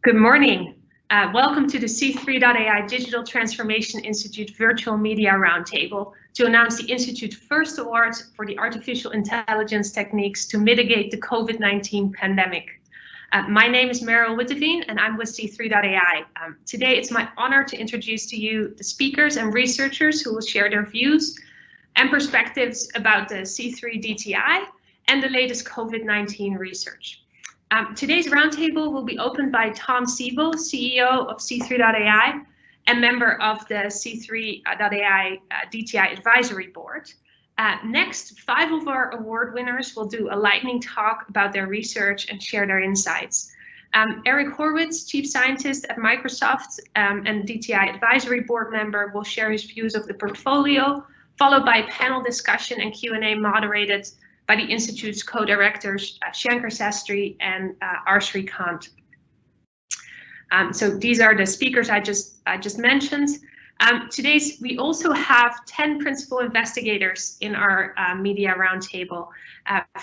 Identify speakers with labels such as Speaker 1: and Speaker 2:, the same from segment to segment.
Speaker 1: Good morning. Welcome to the C3.ai Digital Transformation Institute Virtual Media Roundtable to announce the Institute's first awards for the artificial intelligence techniques to mitigate the COVID-19 pandemic. My name is Meryl and I'm with C3.ai. Today it's my honor to introduce to you the speakers and researchers who will share their views and perspectives about the C3 DTI and the latest COVID-19 research. Today's roundtable will be opened by Tom Siebel, CEO of C3.ai and member of the C3.ai DTI Advisory Board. Next, 5 of our award winners will do a lightning talk about their research and share their insights. Eric Horwitz, Chief Scientist at Microsoft and DTI Advisory Board member, will share his views of the portfolio, followed by a panel discussion and Q&A moderated by the Institute's co-directors, Shankar and R. Srikant. So these are the speakers I just mentioned. We also have 10 principal investigators in our media roundtable.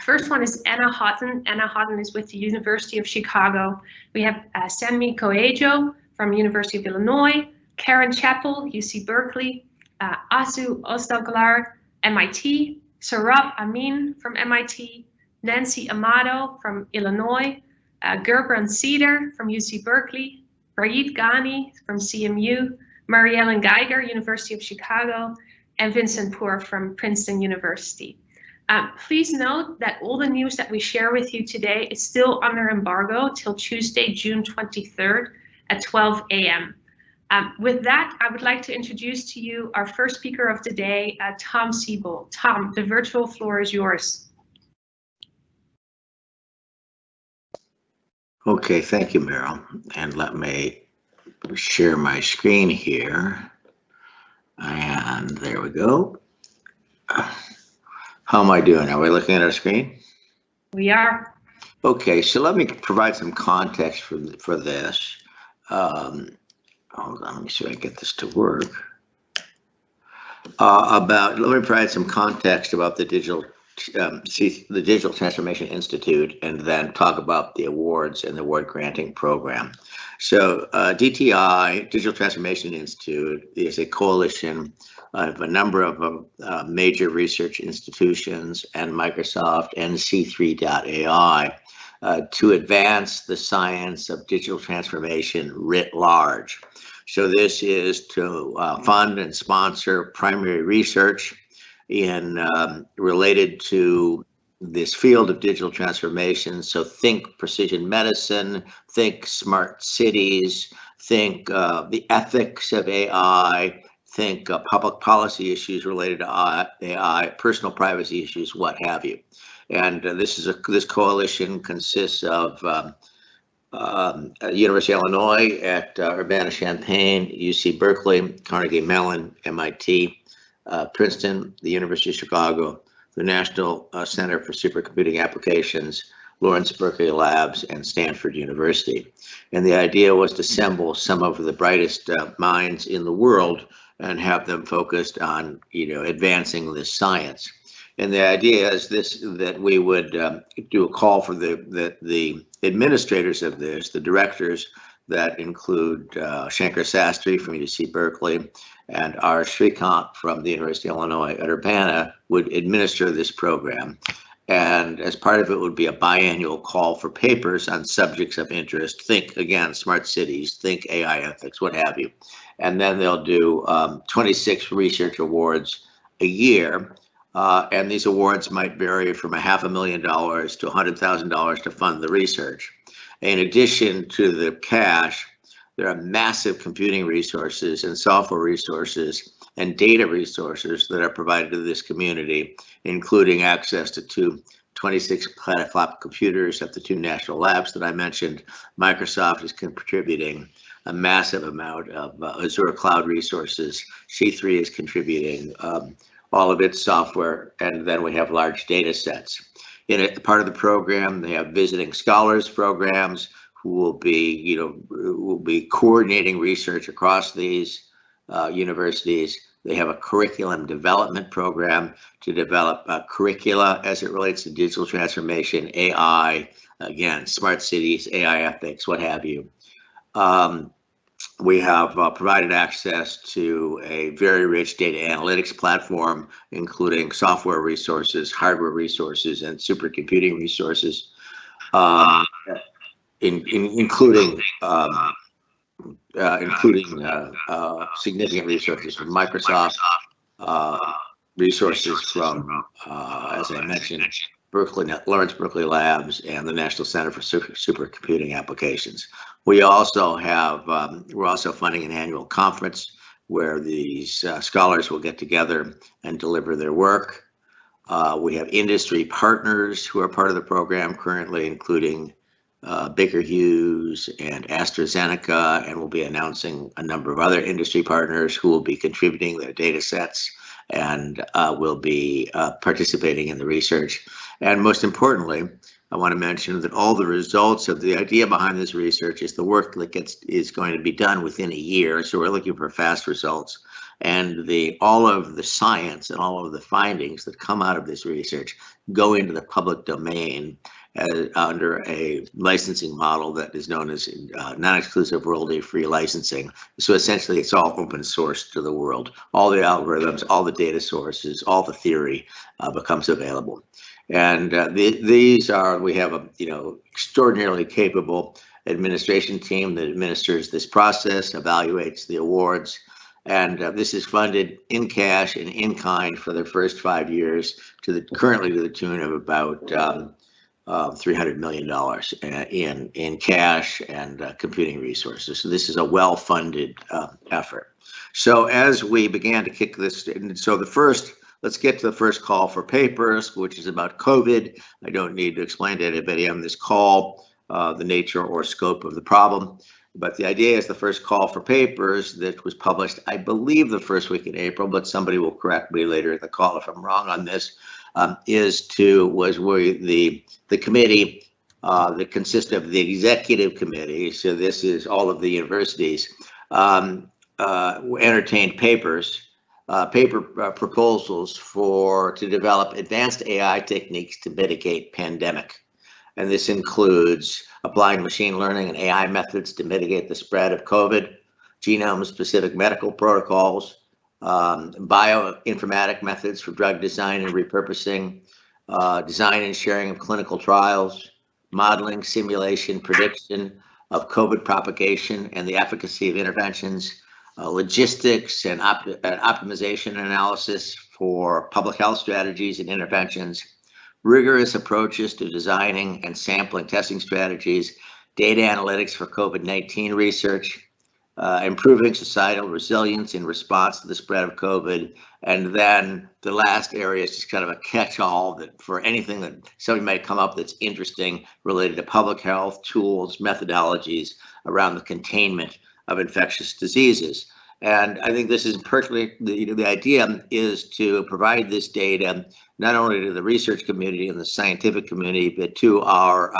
Speaker 1: First one is Anna Houghton. Anna Houghton is with the University of Chicago. We have Sammy Coelho from University of Illinois, Karen Chappell, UC Berkeley, Asu Ostagalar, MIT, Saurabh Amin from MIT, Nancy Amato from Illinois, Gerbrand Cedar from UC Berkeley, Raid Ghani from CMU, Mariellen Geiger, University of Chicago, and Vincent Poor from Princeton University. Please note that all the news that we share with you today is still under embargo till Tuesday, June 23rd at 12 a.m. With that, I would like to introduce to you our first speaker of the day, Tom Siebel. Tom, the virtual floor is yours.
Speaker 2: Okay, thank you, Meryl. And let me share my screen here. And there we go. How am I doing? Are we looking at our screen?
Speaker 1: We are.
Speaker 2: Okay, so let me provide some context for this. Hold on, let me see if I can get this to work. Let me provide some context about the Digital Transformation Institute, and then talk about the awards and the award granting program. So DTI, Digital Transformation Institute, is a coalition of a number of major research institutions and Microsoft and C3.ai to advance the science of digital transformation writ large. So this is to fund and sponsor primary research related to this field of digital transformation. So think precision medicine, think smart cities, think the ethics of AI, think public policy issues related to AI, personal privacy issues, what have you. And this coalition consists of University of Illinois at Urbana-Champaign, UC Berkeley, Carnegie Mellon, MIT, Princeton, the University of Chicago, the National Center for Supercomputing Applications, Lawrence Berkeley Labs, and Stanford University. And the idea was to assemble some of the brightest minds in the world and have them focused on, advancing this science. And the idea is that we would do a call for the administrators of this, the directors that include Shankar from UC Berkeley and R. Srikant from the University of Illinois at Urbana, would administer this program. And as part of it would be a biannual call for papers on subjects of interest. Think, again, smart cities, think AI ethics, what have you. And then they'll do 26 research awards a year. And these awards might vary from $500,000 to $100,000 to fund the research. In addition to the cash, there are massive computing resources and software resources and data resources that are provided to this community, including access to 26 petaflop computers at the 2 national labs that I mentioned. Microsoft is contributing a massive amount of Azure cloud resources. C3 is contributing all of its software, and then we have large data sets. In a part of the program, they have visiting scholars programs who will be coordinating research across these universities. They have a curriculum development program to develop curricula as it relates to digital transformation, AI, again, smart cities, AI ethics, what have you. We have provided access to a very rich data analytics platform, including software resources, hardware resources, and supercomputing resources, including significant resources from Microsoft, resources from, as I mentioned, Lawrence Berkeley Labs and the National Center for Supercomputing Applications. We also have, we're also funding an annual conference where these scholars will get together and deliver their work. We have industry partners who are part of the program currently, including Baker Hughes and AstraZeneca, and we'll be announcing a number of other industry partners who will be contributing their data sets and will be participating in the research. And most importantly, I want to mention that all the results of the idea behind this research is the work that is going to be done within a year. So we're looking for fast results. And all of the science and all of the findings that come out of this research go into the public domain under a licensing model that is known as non-exclusive royalty-free licensing. So essentially, it's all open source to the world. All the algorithms, all the data sources, all the theory becomes available. And we have a extraordinarily capable administration team that administers this process, evaluates the awards. And this is funded in cash and in kind for the first 5 years, currently to the tune of about $300 million in cash and computing resources. So this is a well-funded effort. So as we began to kick this, let's get to the first call for papers, which is about COVID. I don't need to explain to anybody on this call the nature or scope of the problem. But the idea is the first call for papers that was published, I believe, the first week in April, but somebody will correct me later in the call if I'm wrong on this, was where the committee that consists of the executive committee, so this is all of the universities, entertained paper proposals to develop advanced AI techniques to mitigate pandemic. And this includes applying machine learning and AI methods to mitigate the spread of COVID, genome-specific medical protocols, bioinformatic methods for drug design and repurposing, design and sharing of clinical trials, modeling, simulation, prediction of COVID propagation and the efficacy of interventions, logistics and optimization analysis for public health strategies and interventions, rigorous approaches to designing and sampling testing strategies, data analytics for COVID-19 research, improving societal resilience in response to the spread of COVID. And then the last area is just kind of a catch-all that for anything that somebody might come up that's interesting related to public health, tools, methodologies around the containment of infectious diseases. And I think this is perfectly, the idea is to provide this data not only to the research community and the scientific community, but to our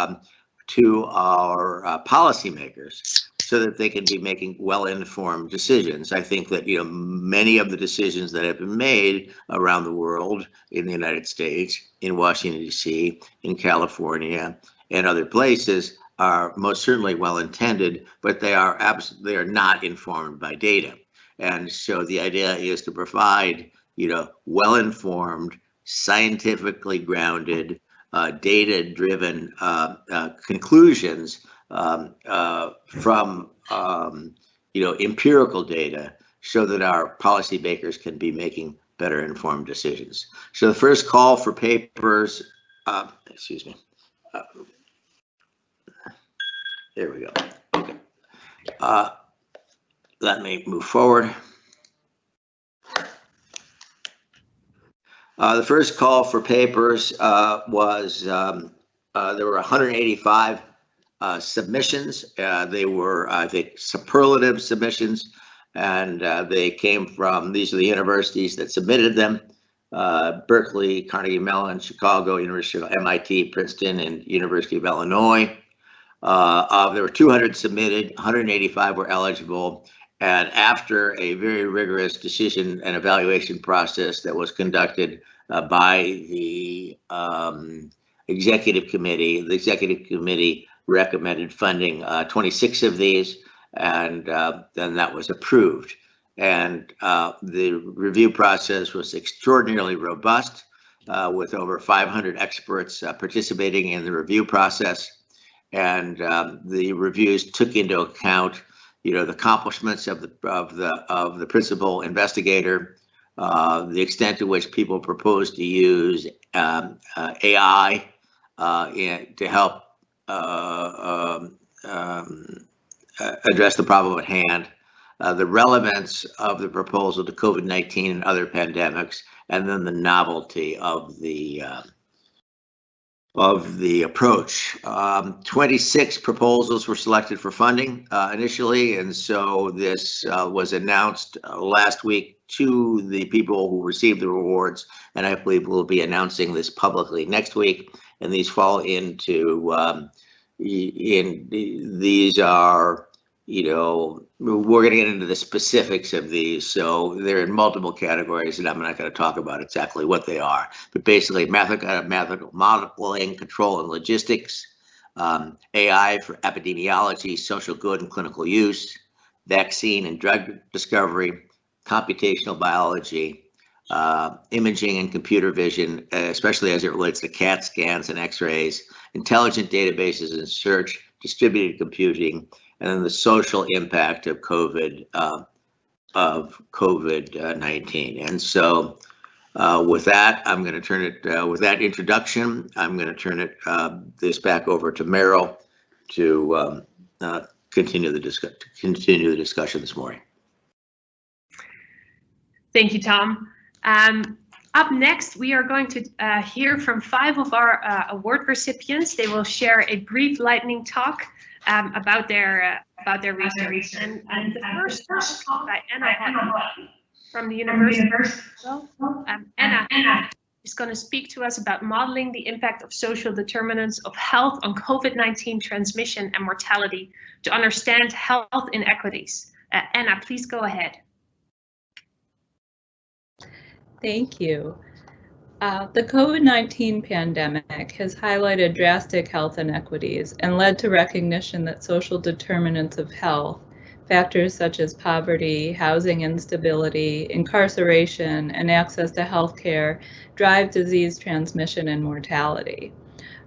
Speaker 2: policymakers, so that they can be making well-informed decisions. I think that many of the decisions that have been made around the world, in the United States, in Washington D.C., in California, and other places, are most certainly well-intended, but they are not informed by data. And so the idea is to provide well-informed, scientifically grounded, data-driven conclusions from empirical data, so that our policymakers can be making better informed decisions. So the first call for papers, excuse me. There we go. Okay. Let me move forward. The first call for papers was, there were 185 submissions. They were, I think, superlative submissions, and they came from, these are the universities that submitted them: Berkeley, Carnegie Mellon, Chicago, University of MIT, Princeton, and University of Illinois. There were 200 submitted, 185 were eligible. And after a very rigorous decision and evaluation process that was conducted by the executive committee recommended funding 26 of these. and then that was approved. And the review process was extraordinarily robust, with over 500 experts participating in the review process. And the reviews took into account, the accomplishments of the principal investigator, the extent to which people propose to use AI to help address the problem at hand, the relevance of the proposal to COVID-19 and other pandemics, and then the novelty of the approach. 26 proposals were selected for funding initially, and so this was announced last week to the people who received the rewards, and I believe we'll be announcing this publicly next week. And these fall into these are, we're going to get into the specifics of these, so they're in multiple categories, and I'm not going to talk about exactly what they are, but basically mathematical modeling, control and logistics, AI for epidemiology, social good and clinical use, vaccine and drug discovery, computational biology, imaging and computer vision, especially as it relates to CAT scans and x-rays, intelligent databases and search, distributed computing, and then the social impact of COVID-19. And so with that, I'm going to turn it, with that introduction, I'm going to turn this back over to Meryl to continue the discussion this morning.
Speaker 1: Thank you, Tom. Up next, we are going to hear from 5 of our award recipients. They will share a brief lightning talk about their research. And the first talk by Anna from the University of Anna is going to speak to us about modeling the impact of social determinants of health on COVID-19 transmission and mortality to understand health inequities. Anna, please go ahead.
Speaker 3: Thank you. The COVID-19 pandemic has highlighted drastic health inequities and led to recognition that social determinants of health, factors such as poverty, housing instability, incarceration, and access to health care, drive disease transmission and mortality.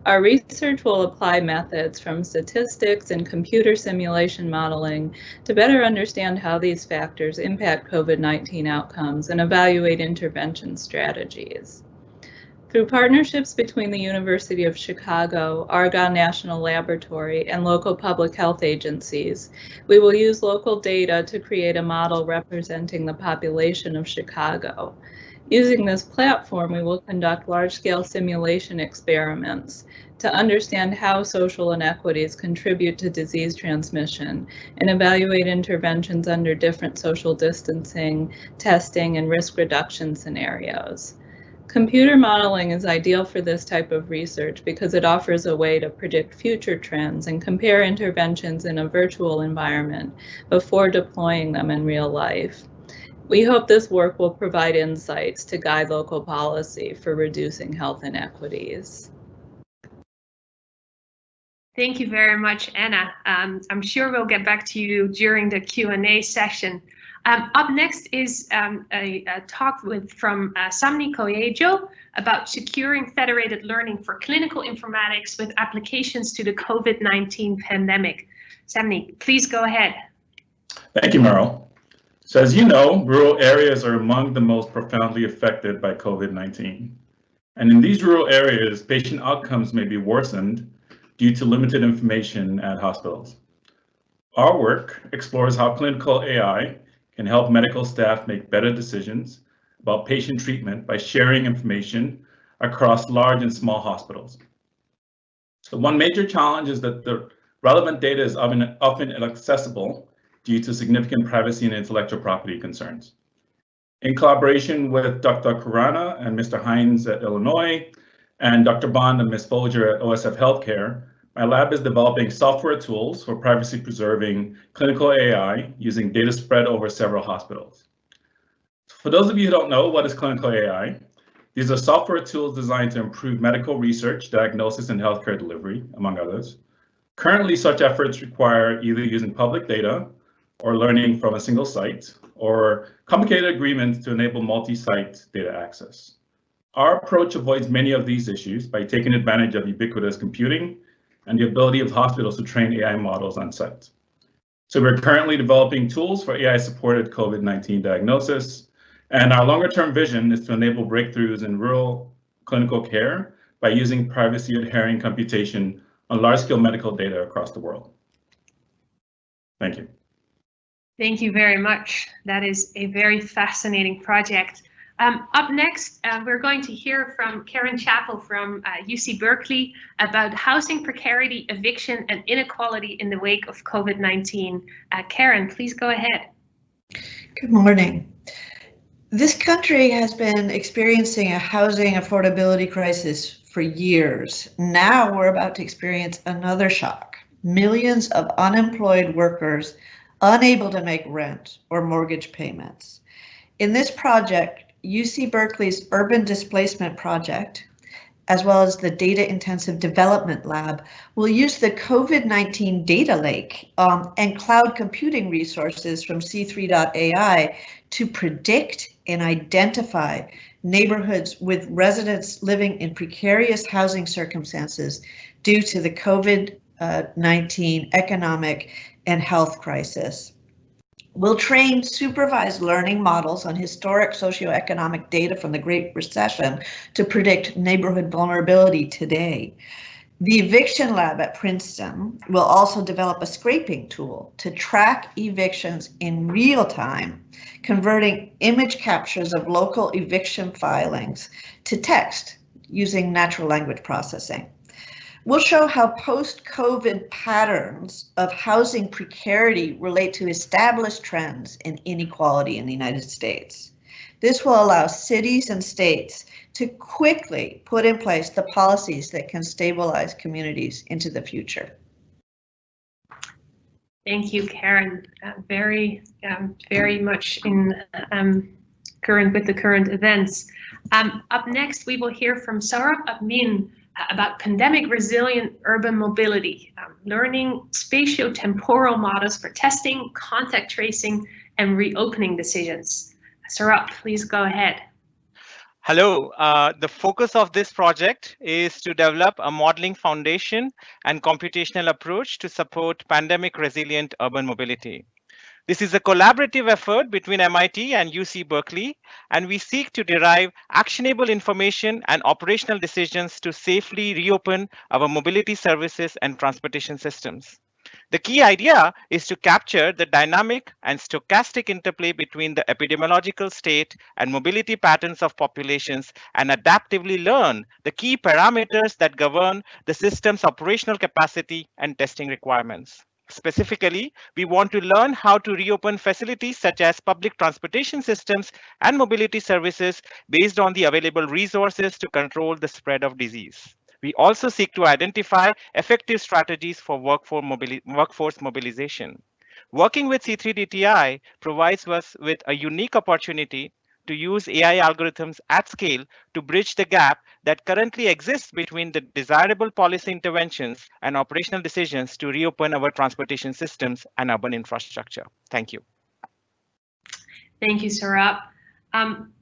Speaker 3: Our research will apply methods from statistics and computer simulation modeling to better understand how these factors impact COVID-19 outcomes and evaluate intervention strategies. Through partnerships between the University of Chicago, Argonne National Laboratory, and local public health agencies, we will use local data to create a model representing the population of Chicago. Using this platform, we will conduct large-scale simulation experiments to understand how social inequities contribute to disease transmission and evaluate interventions under different social distancing, testing, and risk reduction scenarios. Computer modeling is ideal for this type of research because it offers a way to predict future trends and compare interventions in a virtual environment before deploying them in real life. We hope this work will provide insights to guide local policy for reducing health inequities.
Speaker 1: Thank you very much, Anna. I'm sure we'll get back to you during the Q&A session. Up next is a talk from Samni Koyejo about securing federated learning for clinical informatics with applications to the COVID-19 pandemic. Samni, please go ahead.
Speaker 4: Thank you, Meryl. So as you know, rural areas are among the most profoundly affected by COVID-19. And in these rural areas, patient outcomes may be worsened due to limited information at hospitals. Our work explores how clinical AI can help medical staff make better decisions about patient treatment by sharing information across large and small hospitals. So one major challenge is that the relevant data is often inaccessible due to significant privacy and intellectual property concerns. In collaboration with Dr. Kurana and Mr. Hines at Illinois, and Dr. Bond and Ms. Folger at OSF Healthcare, my lab is developing software tools for privacy preserving clinical AI using data spread over several hospitals. For those of you who don't know what is clinical AI, these are software tools designed to improve medical research, diagnosis, and healthcare delivery, among others. Currently, such efforts require either using public data or learning from a single site, or complicated agreements to enable multi-site data access. Our approach avoids many of these issues by taking advantage of ubiquitous computing and the ability of hospitals to train AI models on site. So we're currently developing tools for AI-supported COVID-19 diagnosis, and our longer-term vision is to enable breakthroughs in rural clinical care by using privacy-adhering computation on large-scale medical data across the world. Thank you.
Speaker 1: Thank you very much. That is a very fascinating project. Up next, we're going to hear from Karen Chappell from UC Berkeley about housing precarity, eviction, and inequality in the wake of COVID-19. Karen, please go ahead.
Speaker 5: Good morning. This country has been experiencing a housing affordability crisis for years. Now we're about to experience another shock. Millions of unemployed workers unable to make rent or mortgage payments. In this project, UC Berkeley's Urban Displacement Project, as well as the Data Intensive Development Lab, will use the COVID-19 data lake and cloud computing resources from C3.ai to predict and identify neighborhoods with residents living in precarious housing circumstances due to the COVID-19 economic and health crisis. We'll train supervised learning models on historic socioeconomic data from the Great Recession to predict neighborhood vulnerability today. The Eviction Lab at Princeton will also develop a scraping tool to track evictions in real time, converting image captures of local eviction filings to text using natural language processing. We'll show how post-COVID patterns of housing precarity relate to established trends in inequality in the United States. This will allow cities and states to quickly put in place the policies that can stabilize communities into the future.
Speaker 1: Thank you, Karen. Very much in current with the current events. Up next, we will hear from Saurabh Admin about pandemic resilient urban mobility, learning spatio-temporal models for testing, contact tracing, and reopening decisions. Saurabh, please go ahead.
Speaker 6: Hello, the focus of this project is to develop a modeling foundation and computational approach to support pandemic resilient urban mobility. This is a collaborative effort between MIT and UC Berkeley, and we seek to derive actionable information and operational decisions to safely reopen our mobility services and transportation systems. The key idea is to capture the dynamic and stochastic interplay between the epidemiological state and mobility patterns of populations and adaptively learn the key parameters that govern the system's operational capacity and testing requirements. Specifically, we want to learn how to reopen facilities such as public transportation systems and mobility services based on the available resources to control the spread of disease. We also seek to identify effective strategies for workforce mobilization. Working with C3DTI provides us with a unique opportunity to use AI algorithms at scale to bridge the gap that currently exists between the desirable policy interventions and operational decisions to reopen our transportation systems and urban infrastructure. Thank you.
Speaker 1: Thank you, Saurabh.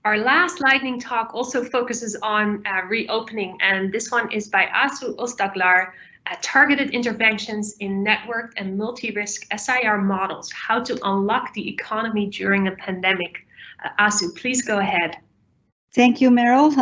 Speaker 1: Our last lightning talk also focuses on reopening, and this one is by Asu Ostaglar, targeted interventions in networked and multi-risk SIR models, how to unlock the economy during a pandemic. Asu, please go ahead.
Speaker 7: Thank you, Meryl.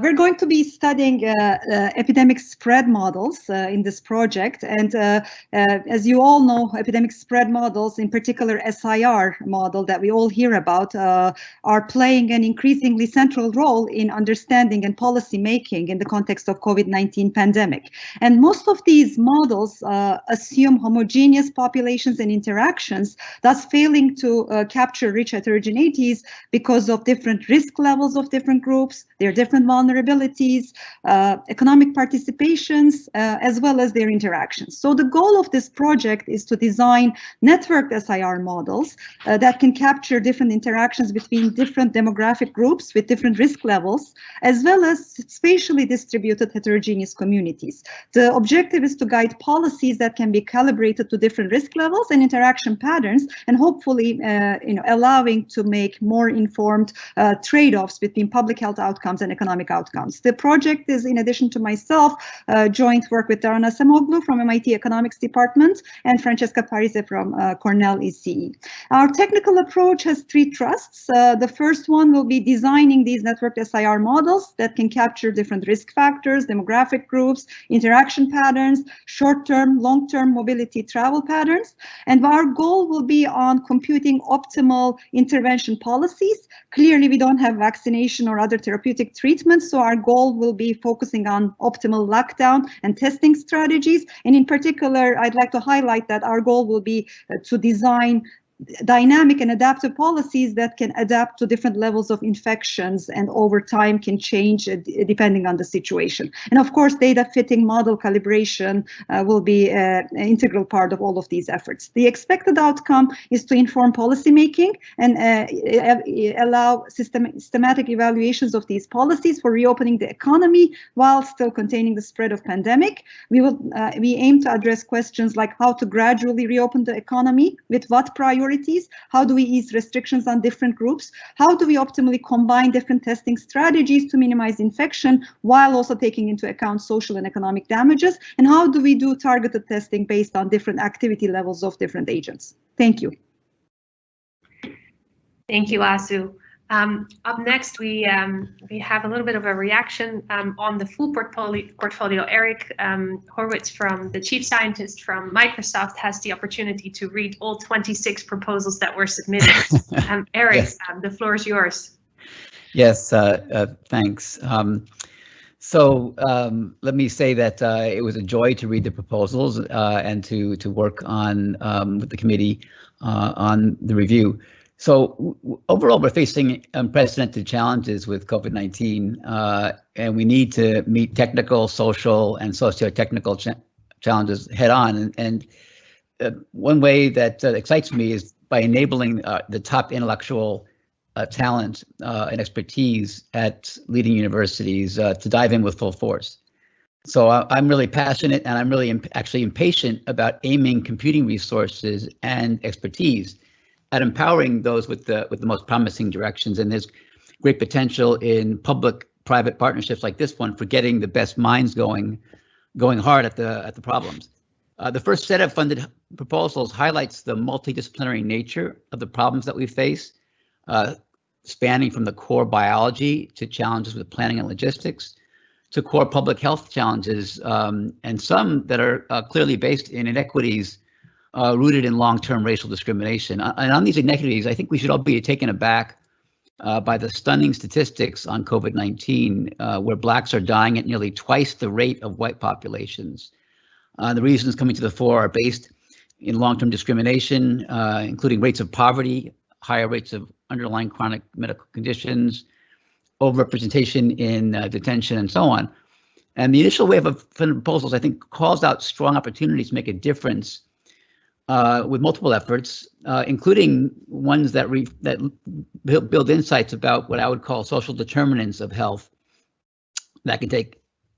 Speaker 7: We're going to be studying epidemic spread models in this project. And as you all know, epidemic spread models, in particular SIR model that we all hear about, are playing an increasingly central role in understanding and policy making in the context of COVID-19 pandemic. And most of these models assume homogeneous populations and interactions, thus failing to capture rich heterogeneities because of different risk levels of different groups, their different vulnerabilities, economic participations, as well as their interactions. So the goal of this project is to design networked SIR models that can capture different interactions between different demographic groups with different risk levels, as well as spatially distributed heterogeneous communities. The objective is to guide policies that can be calibrated to different risk levels and interaction patterns, and hopefully allowing to make more informed trade-offs between public health outcomes and economic outcomes. The project is, in addition to myself, joint work with Darana Semoglu from MIT Economics Department and Francesca Parise from Cornell ECE. Our technical approach has three thrusts. The first one will be designing these networked SIR models that can capture different risk factors, demographic groups, interaction patterns, short-term, long-term mobility travel patterns. And our goal will be on computing optimal intervention policies. Clearly, we don't have vaccination or other therapeutic treatments, so our goal will be focusing on optimal lockdown and testing strategies. And in particular, I'd like to highlight that our goal will be to design dynamic and adaptive policies that can adapt to different levels of infections and over time can change depending on the situation. And of course, data fitting model calibration will be an integral part of all of these efforts. The expected outcome is to inform policymaking and allow systematic evaluations of these policies for reopening the economy while still containing the spread of pandemic. We aim to address questions like how to gradually reopen the economy, with what priorities, how do we ease restrictions on different groups, how do we optimally combine different testing strategies to minimize infection while also taking into account social and economic damages, and how do we do targeted testing based on different activity levels of different agents. Thank you.
Speaker 1: Thank you, Asu. Up next, we have a little bit of a reaction on the full portfolio. Eric Horwitz, from the chief scientist from Microsoft, has the opportunity to read all 26 proposals that were submitted. Eric, yes. The floor is yours.
Speaker 8: Yes, thanks. So let me say that it was a joy to read the proposals and to work on with the committee on the review. So overall, we're facing unprecedented challenges with COVID-19, and we need to meet technical, social, and socio-technical challenges head on. And one way that excites me is by enabling the top intellectual talent and expertise at leading universities to dive in with full force. So I'm really passionate, and I'm really actually impatient about aiming computing resources and expertise at empowering those with the most promising directions. And there's great potential in public-private partnerships like this one for getting the best minds going hard at the problems. The first set of funded proposals highlights the multidisciplinary nature of the problems that we face, spanning from the core biology to challenges with planning and logistics, to core public health challenges, and some that are clearly based in inequities rooted in long-term racial discrimination. And on these inequities, I think we should all be taken aback by the stunning statistics on COVID-19, where Blacks are dying at nearly twice the rate of white populations. The reasons coming to the fore are based in long-term discrimination, including rates of poverty, higher rates of underlying chronic medical conditions, overrepresentation in detention, and so on. And the initial wave of funded proposals, I think, calls out strong opportunities to make a difference with multiple efforts, including ones that build insights about what I would call social determinants of health that can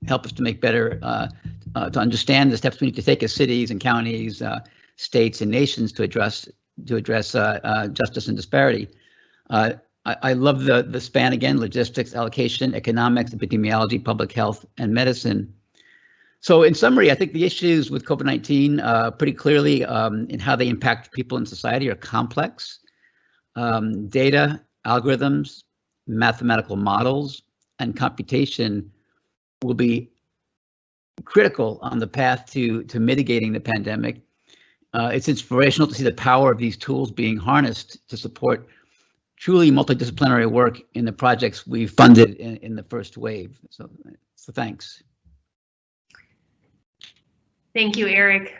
Speaker 8: help us to make better, to understand the steps we need to take as cities and counties, states and nations to address justice and disparity. I love the span again: logistics, allocation, economics, epidemiology, public health, and medicine. So in summary, I think the issues with COVID-19 pretty clearly in how they impact people in society are complex. Data, algorithms, mathematical models, and computation will be critical on the path to mitigating the pandemic. It's inspirational to see the power of these tools being harnessed to support truly multidisciplinary work in the projects we funded in the first wave. So thanks.
Speaker 1: Thank you, Eric.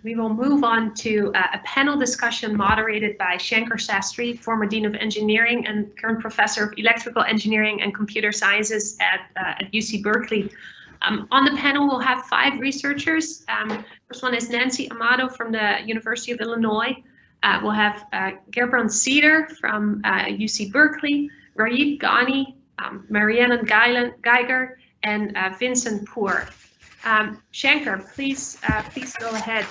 Speaker 1: We will move on to a panel discussion moderated by Shankar Sastry, former Dean of Engineering and current Professor of Electrical Engineering and Computer Sciences at UC Berkeley. On the panel, we'll have 5 researchers. First one is Nancy Amato from the University of Illinois. We'll have Gerbrand Cedar from UC Berkeley, Raid Ghani, Marianne Geiger, and Vincent Poor. Shankar, please go ahead.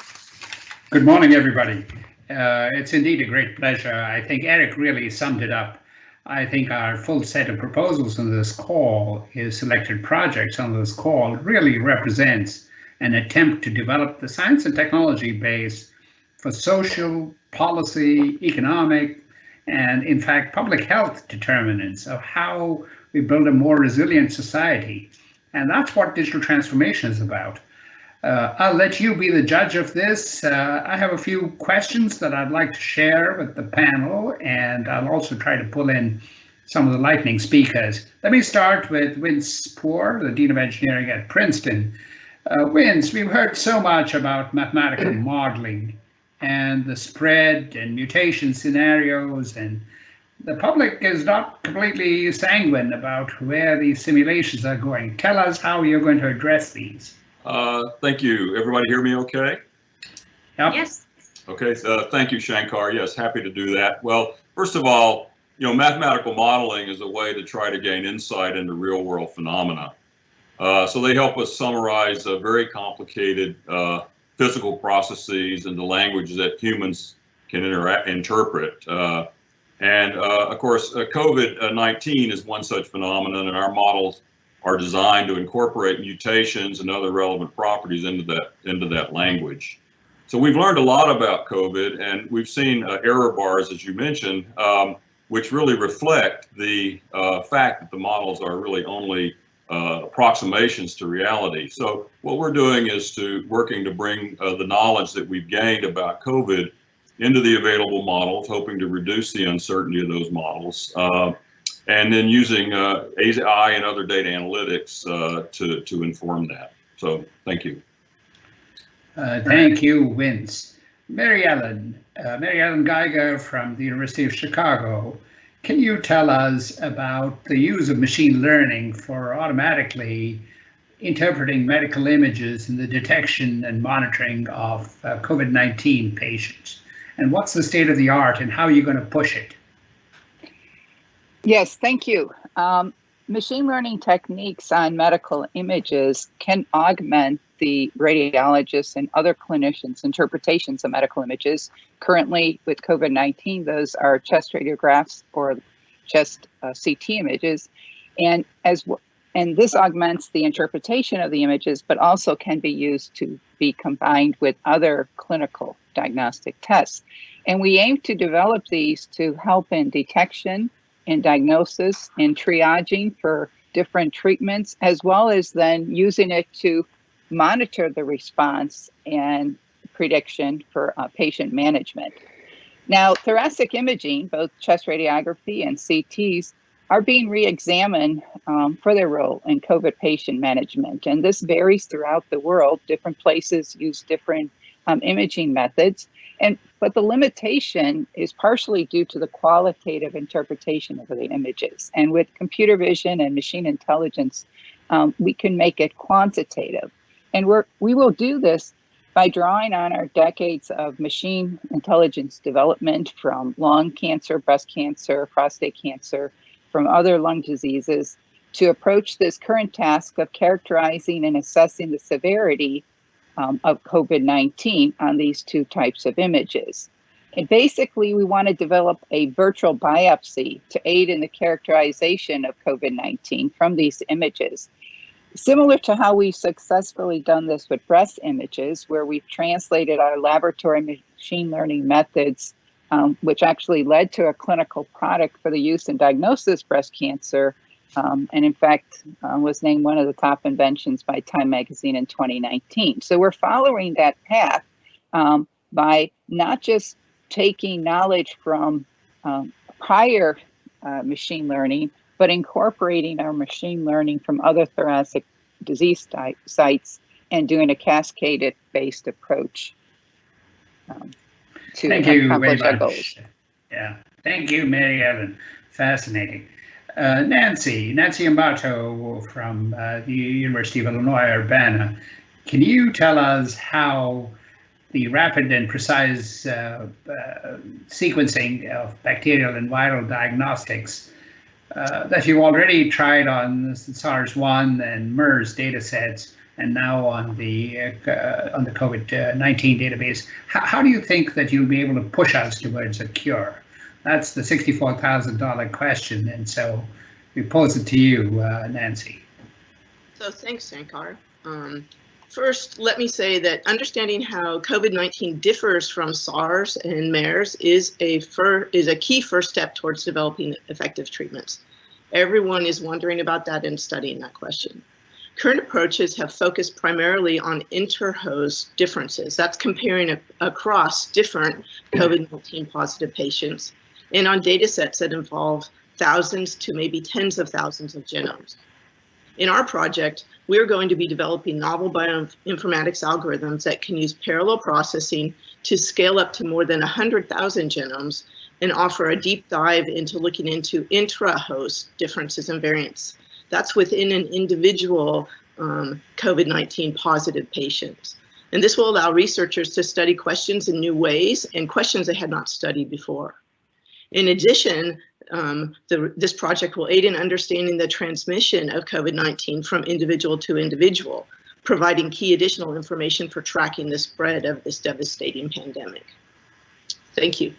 Speaker 9: Good morning, everybody. It's indeed a great pleasure. I think Eric really summed it up. I think our full set of proposals on this call, his selected projects on this call, really represents an attempt to develop the science and technology base for social, policy, economic, and in fact, public health determinants of how we build a more resilient society. And that's what digital transformation is about. I'll let you be the judge of this. I have a few questions that I'd like to share with the panel, and I'll also try to pull in some of the lightning speakers. Let me start with Vince Spore, the Dean of Engineering at Princeton. Vince, we've heard so much about mathematical modeling and the spread and mutation scenarios, and the public is not completely sanguine about where these simulations are going. Tell us how you're going to address these.
Speaker 10: Thank you. Everybody hear me okay?
Speaker 9: Yep.
Speaker 1: Yes.
Speaker 10: Okay, thank you, Shankar. Yes, happy to do that. Well, first of all, mathematical modeling is a way to try to gain insight into real world phenomena. So they help us summarize very complicated physical processes into language that humans can interpret. And of course, COVID-19 is one such phenomenon, and our models are designed to incorporate mutations and other relevant properties into that language. So we've learned a lot about COVID, and we've seen error bars, as you mentioned, which really reflect the fact that the models are really only approximations to reality. So what we're doing is working to bring the knowledge that we've gained about COVID into the available models, hoping to reduce the uncertainty of those models, and then using AI and other data analytics to inform that. So thank you.
Speaker 9: Thank you, Vince. Mary-Ellen Geiger from the University of Chicago. Can you tell us about the use of machine learning for automatically interpreting medical images in the detection and monitoring of COVID-19 patients? And what's the state of the art, and how are you going to push it?
Speaker 11: Yes, thank you. Machine learning techniques on medical images can augment the radiologists and other clinicians' interpretations of medical images. Currently, with COVID-19, those are chest radiographs or chest CT images, and this augments the interpretation of the images, but also can be used to be combined with other clinical diagnostic tests. And we aim to develop these to help in detection, in diagnosis, in triaging for different treatments, as well as then using it to monitor the response and prediction for patient management. Now, thoracic imaging, both chest radiography and CTs, are being re-examined for their role in COVID patient management. And this varies throughout the world. Different places use different imaging methods. But the limitation is partially due to the qualitative interpretation of the images. And with computer vision and machine intelligence, we can make it quantitative. And we will do this by drawing on our decades of machine intelligence development from lung cancer, breast cancer, prostate cancer, from other lung diseases, to approach this current task of characterizing and assessing the severity of COVID-19 on these two types of images. And basically, we want to develop a virtual biopsy to aid in the characterization of COVID-19 from these images. Similar to how we've successfully done this with breast images, where we've translated our laboratory machine learning methods, which actually led to a clinical product for the use in diagnosis breast cancer, and in fact was named one of the top inventions by Time Magazine in 2019. So we're following that path by not just taking knowledge from prior machine learning, but incorporating our machine learning from other thoracic disease sites and doing a cascaded-based approach to
Speaker 9: Thank you very
Speaker 11: accomplish our
Speaker 9: much.
Speaker 11: goals.
Speaker 9: Yeah, thank you, Mary Ellen. Fascinating. Nancy Amato from the University of Illinois, Urbana. Can you tell us how the rapid and precise sequencing of bacterial and viral diagnostics that you already tried on SARS-1 and MERS datasets, and now on the COVID-19 database, how do you think that you'll be able to push us towards a cure? That's the $64,000 question, and so we pose it to you, Nancy.
Speaker 12: So thanks, Shankar. First, let me say that understanding how COVID-19 differs from SARS and MERS is a key first step towards developing effective treatments. Everyone is wondering about that and studying that question. Current approaches have focused primarily on inter-host differences. That's comparing across different COVID-19 positive patients and on data sets that involve thousands to maybe tens of thousands of genomes. In our project, we're going to be developing novel bioinformatics algorithms that can use parallel processing to scale up to more than 100,000 genomes and offer a deep dive into looking into intra-host differences and variants. That's within an individual COVID-19 positive patient. And this will allow researchers to study questions in new ways and questions they had not studied before. In addition, this project will aid in understanding the transmission of COVID-19 from individual to individual, providing key additional information for tracking the spread of this devastating pandemic. Thank you.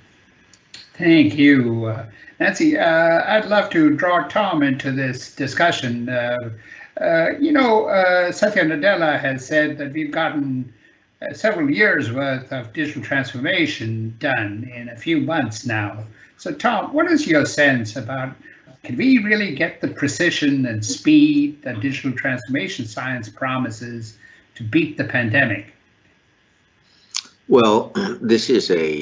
Speaker 9: Thank you, Nancy. I'd love to draw Tom into this discussion. Satya Nadella has said that we've gotten several years worth of digital transformation done in a few months now. So Tom, what is your sense about, can we really get the precision and speed that digital transformation science promises to beat the pandemic?
Speaker 2: Well, this is a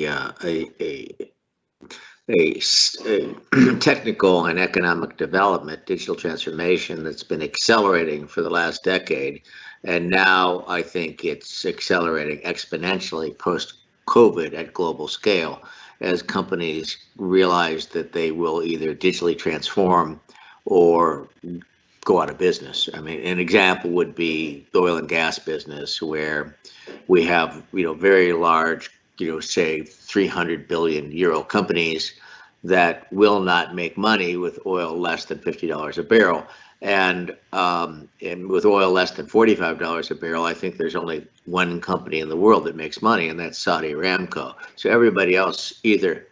Speaker 2: technical and economic development, digital transformation that's been accelerating for the last decade. And now I think it's accelerating exponentially post-COVID at global scale as companies realize that they will either digitally transform or go out of business. I mean, an example would be the oil and gas business, where we have, very large, say 300 billion euro companies that will not make money with oil less than $50 a barrel. And with oil less than $45 a barrel, I think there's only one company in the world that makes money, and that's Saudi Aramco. So everybody else either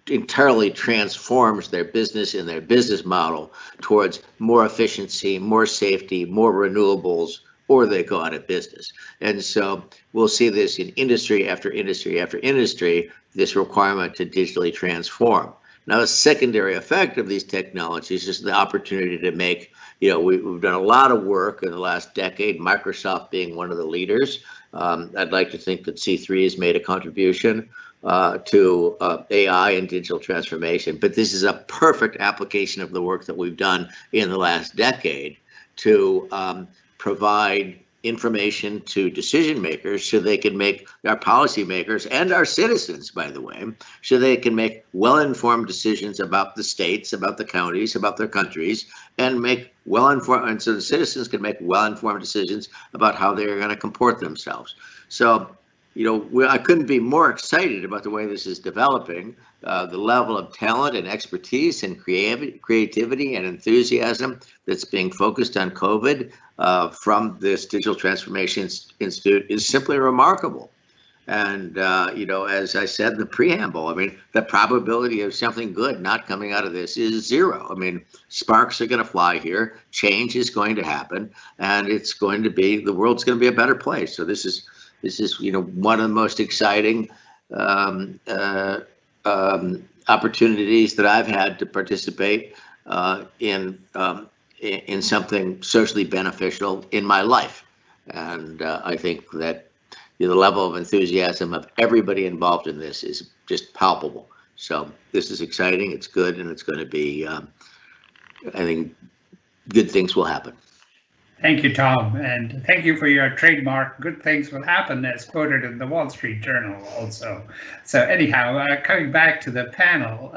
Speaker 2: entirely transforms their business and their business model towards more efficiency, more safety, more renewables, or they go out of business. And so we'll see this in industry after industry after industry, this requirement to digitally transform. Now, a secondary effect of these technologies is the opportunity to make, we've done a lot of work in the last decade, Microsoft being one of the leaders. I'd like to think that C3 has made a contribution to AI and digital transformation, but this is a perfect application of the work that we've done in the last decade to provide information to decision makers so they can make, our policymakers and our citizens, by the way, so they can make well-informed decisions about the states, about the counties, about their countries, and make well-informed, and so the citizens can make well-informed decisions about how they're going to comport themselves. So, I couldn't be more excited about the way this is developing. The level of talent and expertise and creativity and enthusiasm that's being focused on COVID from this Digital Transformation Institute is simply remarkable. And, as I said in the preamble, I mean, the probability of something good not coming out of this is zero. I mean, sparks are going to fly here. Change is going to happen, and it's going to be, the world's going to be a better place. So this is, one of the most exciting opportunities that I've had to participate in something socially beneficial in my life. And I think that the level of enthusiasm of everybody involved in this is just palpable. So this is exciting, it's good, and it's going to be, I think, good things will happen.
Speaker 9: Thank you, Tom, and thank you for your trademark "good things will happen" as quoted in the Wall Street Journal also. So anyhow, coming back to the panel,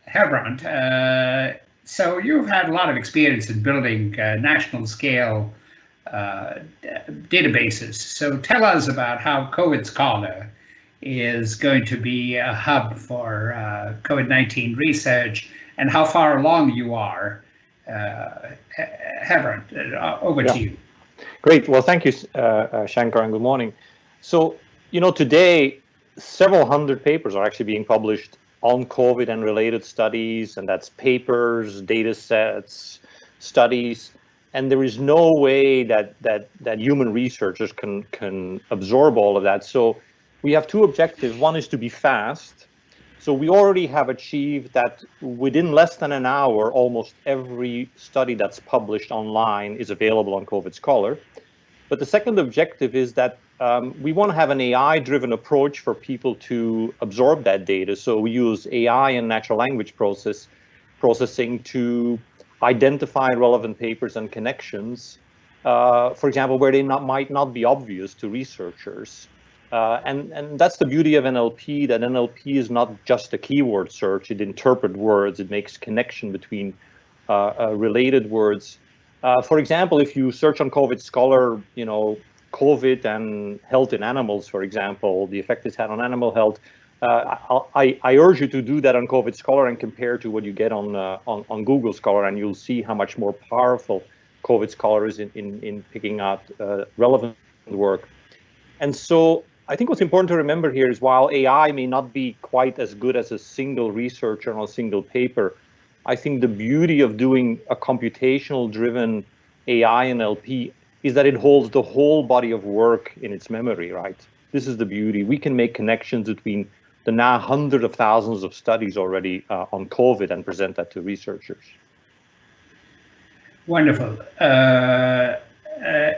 Speaker 9: Hebrant, so you've had a lot of experience in building national scale databases. So tell us about how COVID Scholar is going to be a hub for COVID-19 research and how far along you are. Hebrant, over to you.
Speaker 13: Great. Well, thank you, Shankar, and good morning. So, today, several hundred papers are actually being published on COVID and related studies, and that's papers, data sets, studies, and there is no way that human researchers can absorb all of that. So we have two objectives. One is to be fast. So we already have achieved that within less than an hour, almost every study that's published online is available on COVID Scholar. But the second objective is that we want to have an AI-driven approach for people to absorb that data. So we use AI and natural language processing to identify relevant papers and connections, for example, where they might not be obvious to researchers. And that's the beauty of NLP, that NLP is not just a keyword search. It interprets words, it makes connection between related words. For example, if you search on COVID Scholar, COVID and health in animals, for example, the effect it's had on animal health, I urge you to do that on COVID Scholar and compare to what you get on Google Scholar, and you'll see how much more powerful COVID Scholar is in picking out relevant work. And so I think what's important to remember here is while AI may not be quite as good as a single researcher on a single paper, I think the beauty of doing a computational driven AI NLP is that it holds the whole body of work in its memory, right? This is the beauty. We can make connections between the now hundreds of thousands of studies already on COVID and present that to researchers.
Speaker 9: Wonderful.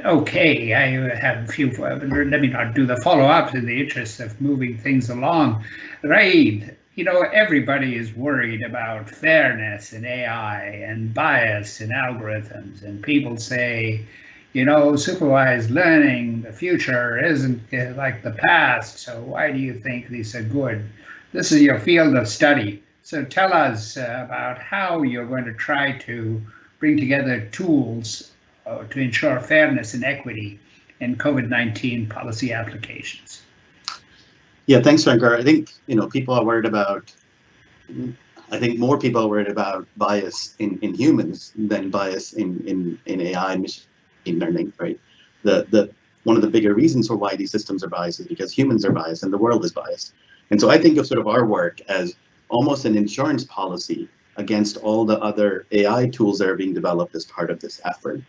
Speaker 9: Okay, I have a few, let me not do the follow-ups in the interest of moving things along. Raid, everybody is worried about fairness in AI and bias in algorithms, and people say, supervised learning, the future isn't like the past, so why do you think these are good? This is your field of study, so tell us about how you're going to try to bring together tools to ensure fairness and equity in COVID-19 policy applications.
Speaker 14: Yeah, thanks, Shankar. I think people are worried about. I think more people are worried about bias in humans than bias in AI and machine learning, right? One of the bigger reasons for why these systems are biased is because humans are biased and the world is biased. And so I think of sort of our work as almost an insurance policy against all the other AI tools that are being developed as part of this effort.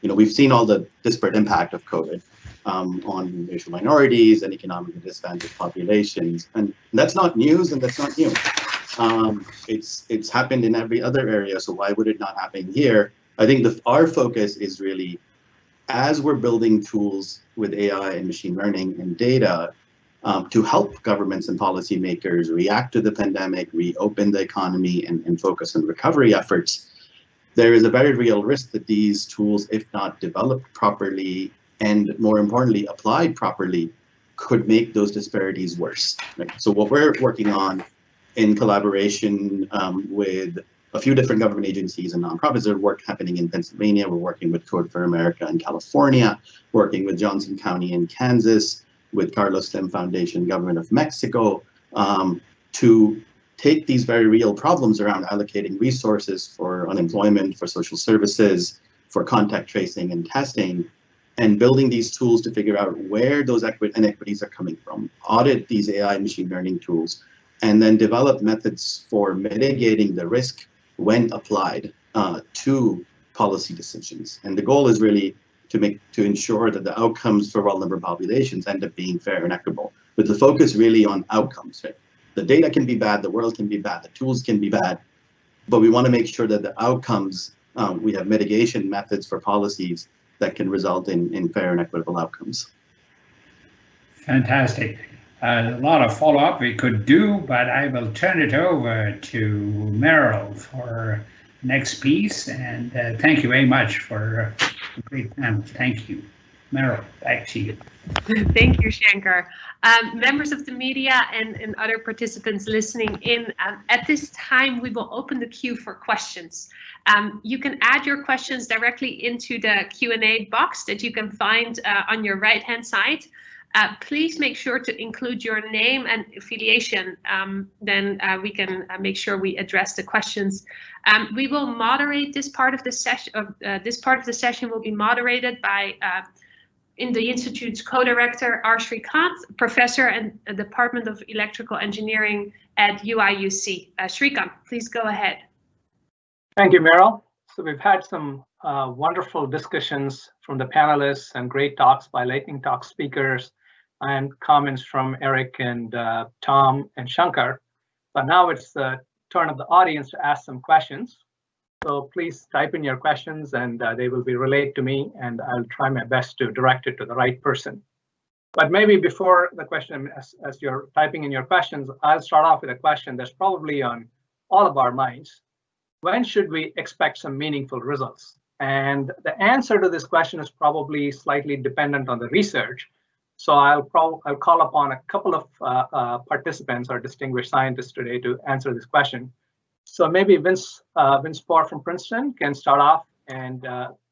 Speaker 14: We've seen all the disparate impact of COVID on racial minorities and economically disadvantaged populations, and that's not news and that's not new. It's happened in every other area, so why would it not happen here? I think our focus is really, as we're building tools with AI and machine learning and data to help governments and policymakers react to the pandemic, reopen the economy, and focus on recovery efforts. There is a very real risk that these tools, if not developed properly, and more importantly, applied properly, could make those disparities worse. Right? So what we're working on in collaboration with a few different government agencies and nonprofits, there's work happening in Pennsylvania. We're working with Code for America in California, working with Johnson County in Kansas, with Carlos Slim Foundation, Government of Mexico, to take these very real problems around allocating resources for unemployment, for social services, for contact tracing and testing, and building these tools to figure out where those inequities are coming from, audit these AI machine learning tools, and then develop methods for mitigating the risk when applied to policy decisions. And the goal is really to ensure that the outcomes for vulnerable populations end up being fair and equitable, with the focus really on outcomes. Right? The data can be bad, the world can be bad, the tools can be bad, but we want to make sure that the outcomes, we have mitigation methods for policies that can result in fair and equitable outcomes.
Speaker 9: Fantastic. A lot of follow-up we could do, but I will turn it over to Meryl for next piece. And thank you very much for a great panel. Thank you. Meryl, back to you.
Speaker 1: Thank you, Shankar. Members of the media and other participants listening in, at this time, we will open the queue for questions. You can add your questions directly into the Q&A box that you can find on your right-hand side. Please make sure to include your name and affiliation, then we can make sure we address the questions. We will moderate this part of the session. This part of the session will be moderated by in the Institute's co-director, R. Srikant, professor in the Department of Electrical Engineering at UIUC. Srikant, please go ahead.
Speaker 15: Thank you, Meryl. So we've had some wonderful discussions from the panelists and great talks by lightning talk speakers and comments from Eric and Tom and Shankar. But now it's the turn of the audience to ask some questions. So please type in your questions and they will be relayed to me, and I'll try my best to direct it to the right person. But maybe before the question, as you're typing in your questions, I'll start off with a question that's probably on all of our minds. When should we expect some meaningful results? And the answer to this question is probably slightly dependent on the research. So I'll call upon a couple of participants or distinguished scientists today to answer this question. So maybe Vince Spore from Princeton can start off and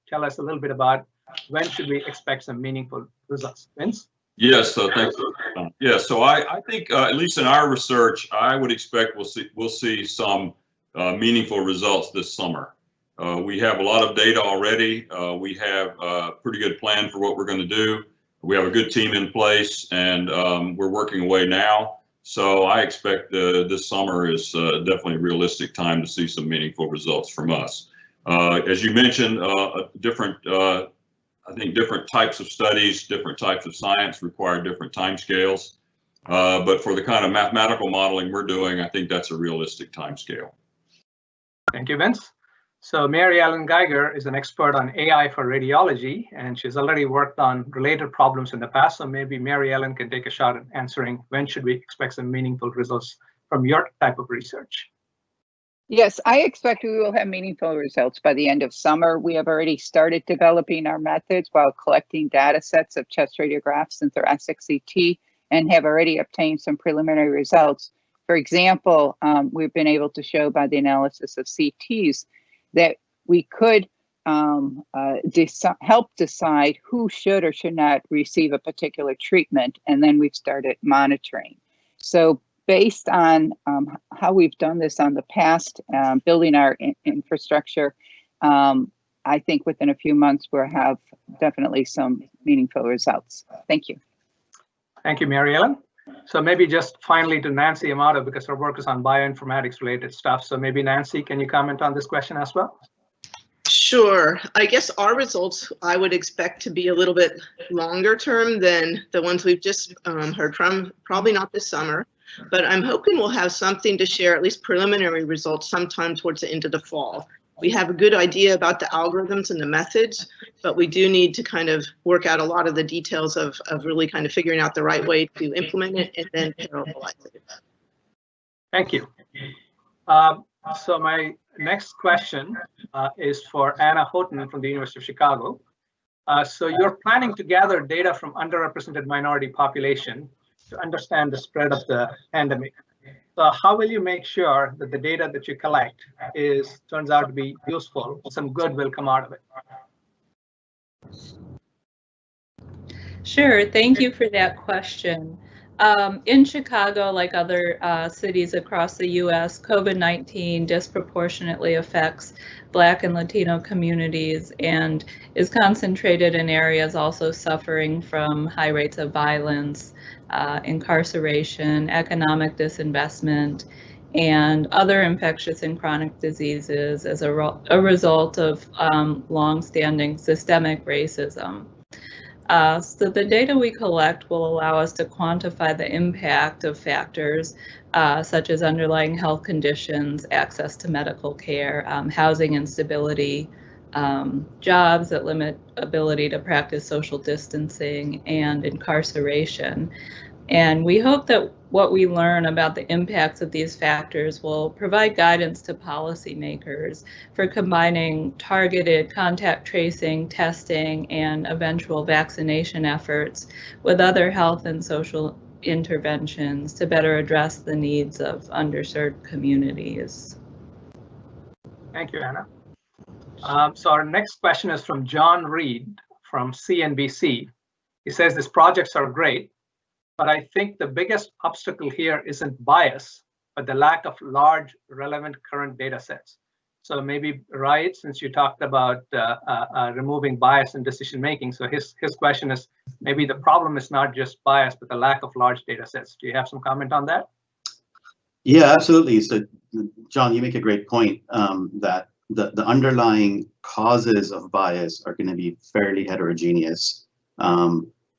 Speaker 15: tell us a little bit about when should we expect some meaningful results. Vince?
Speaker 10: Yes, thanks. Yeah, so I think at least in our research, I would expect we'll see some meaningful results this summer. We have a lot of data already. We have a pretty good plan for what we're going to do. We have a good team in place, and we're working away now. So I expect this summer is definitely a realistic time to see some meaningful results from us. As you mentioned, I think different types of studies, different types of science require different timescales. But for the kind of mathematical modeling we're doing, I think that's a realistic timescale.
Speaker 15: Thank you, Vince. So Mary Ellen Geiger is an expert on AI for radiology, and she's already worked on related problems in the past. So maybe Mary Ellen can take a shot at answering when should we expect some meaningful results from your type of research.
Speaker 11: Yes, I expect we will have meaningful results by the end of summer. We have already started developing our methods while collecting data sets of chest radiographs and thoracic CT, and have already obtained some preliminary results. For example, we've been able to show by the analysis of CTs that we could help decide who should or should not receive a particular treatment, and then we've started monitoring. So based on how we've done this on the past, building our infrastructure, I think within a few months we'll have definitely some meaningful results. Thank you.
Speaker 15: Thank you, Mary Ellen. So maybe just finally to Nancy Amato, because her work is on bioinformatics related stuff. So maybe Nancy, can you comment on this question as well?
Speaker 12: Sure. I guess our results I would expect to be a little bit longer term than the ones we've just heard from, probably not this summer, but I'm hoping we'll have something to share, at least preliminary results, sometime towards the end of the fall. We have a good idea about the algorithms and the methods, but we do need to kind of work out a lot of the details of really kind of figuring out the right way to implement it and then parallelize it.
Speaker 15: Thank you. So my next question is for Anna Houghton from the University of Chicago. So you're planning to gather data from underrepresented minority population to understand the spread of the pandemic. So how will you make sure that the data that you collect turns out to be useful, some good will come out of it?
Speaker 3: Sure, thank you for that question. In Chicago, like other cities across the US, COVID-19 disproportionately affects Black and Latino communities and is concentrated in areas also suffering from high rates of violence, incarceration, economic disinvestment, and other infectious and chronic diseases as a result of long-standing systemic racism. So the data we collect will allow us to quantify the impact of factors such as underlying health conditions, access to medical care, housing instability, jobs that limit ability to practice social distancing, and incarceration. And we hope that what we learn about the impacts of these factors will provide guidance to policymakers for combining targeted contact tracing, testing, and eventual vaccination efforts with other health and social interventions to better address the needs of underserved communities.
Speaker 15: Thank you, Anna. So our next question is from John Reed from CNBC. He says these projects are great, but I think the biggest obstacle here isn't bias, but the lack of large, relevant current data sets. So maybe, right, since you talked about removing bias in decision making, so his question is maybe the problem is not just bias, but the lack of large data sets. Do you have some comment on that?
Speaker 14: Yeah, absolutely. So, John, you make a great point that the underlying causes of bias are going to be fairly heterogeneous.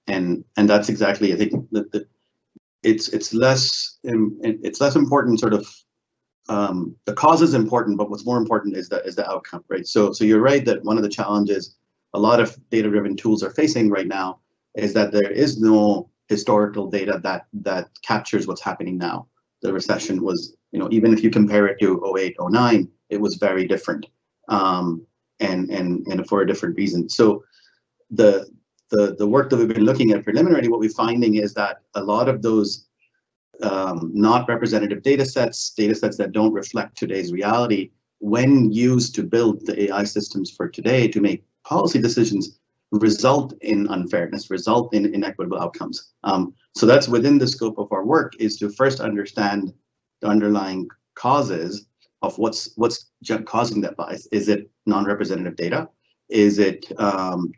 Speaker 14: And that's exactly, I think, that it's less important. Sort of the cause is important, but what's more important is the outcome, right? So you're right that one of the challenges a lot of data-driven tools are facing right now is that there is no historical data that captures what's happening now. The recession was, even if you compare it to 08, 09, it was very different, and for a different reason. So the work that we've been looking at preliminarily, what we're finding is that a lot of those not representative data sets that don't reflect today's reality, when used to build the AI systems for today to make policy decisions, result in unfairness, result in inequitable outcomes. So that's within the scope of our work, is to first understand the underlying causes of what's causing that bias. Is it non-representative data? Is it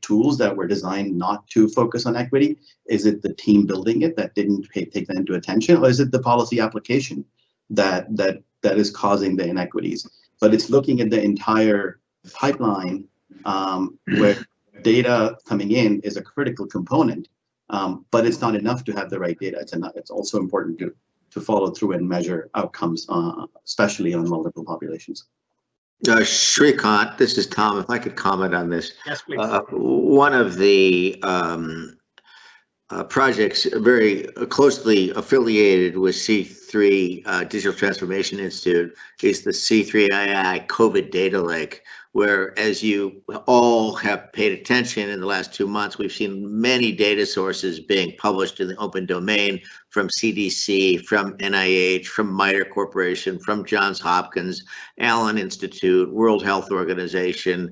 Speaker 14: tools that were designed not to focus on equity? Is it the team building it that didn't take that into attention? Or is it the policy application that is causing the inequities? But it's looking at the entire pipeline where data coming in is a critical component, but it's not enough to have the right data. It's also important to follow through and measure outcomes, especially on multiple populations.
Speaker 2: Shrikant, this is Tom. If I could comment on this.
Speaker 15: Yes, please.
Speaker 2: One of the projects very closely affiliated with C3 Digital Transformation Institute is the C3 AI COVID Data Lake, where, as you all have paid attention in the last 2 months, we've seen many data sources being published in the open domain from CDC, from NIH, from MITRE Corporation, from Johns Hopkins, Allen Institute, World Health Organization,